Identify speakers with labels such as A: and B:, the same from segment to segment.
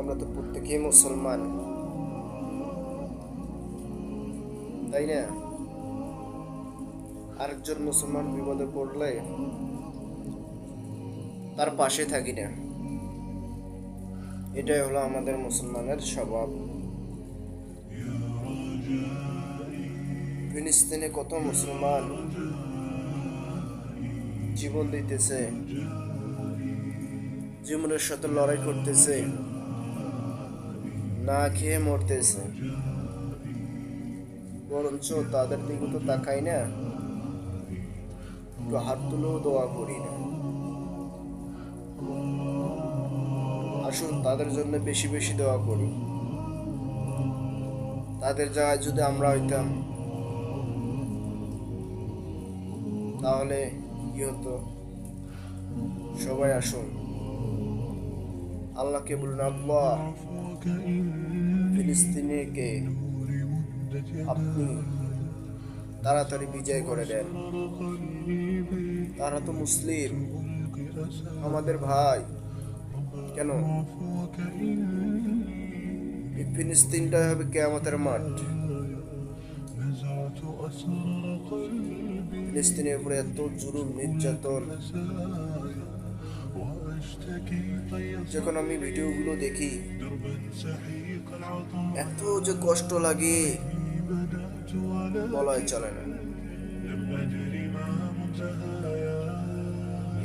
A: আমরা তো প্রত্যেকেই মুসলমান, তাই না? আরেকজন মুসলমান বিপদে পড়লে তার পাশে থাকি না, এটাই হলো আমাদের মুসলমানের স্বভাব। ফিলিস্তিনে কত মুসলমান জীবন দিতেছে, জীবনের সাথে লড়াই করতেছে, না খেয়ে মরতেছে, বরঞ্চ তাদের দিকে তো তাকাই না, একটু হাত তুলেও দোয়া করি না। আসুন তাদের জন্য বেশি বেশি দোয়া করি। তাদের জায়গায় যদি আমরা হইতাম তাহলে কি হতো? সবাই আসুন আল্লাহকে বলুন, আল্লাহ ফিলিস্তিনিকে আপনি তাড়াতাড়ি বিজয় করে দেন। তারা তো মুসলিম, আমাদের ভাই। কেন এই ফিলিস্তিনটা হবে কিয়ামতের মাঠ? ফিলিস্তিনের উপরে এত জুলুম নির্যাতন, যখন আমি ভিডিওগুলো দেখি এত যে কষ্ট লাগে বলাই চলে না।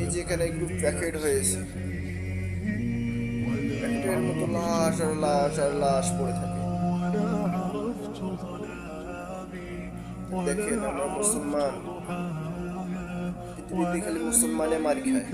A: এই যেখানে একটু প্যাকেট হয়েছে, প্যাকেটের মতো লাশ আর লাশ আর লাশ পড়ে থাকে। দেখেন আমরা মুসলমান, পৃথিবীতে খালি মুসলমানে মারি খায়।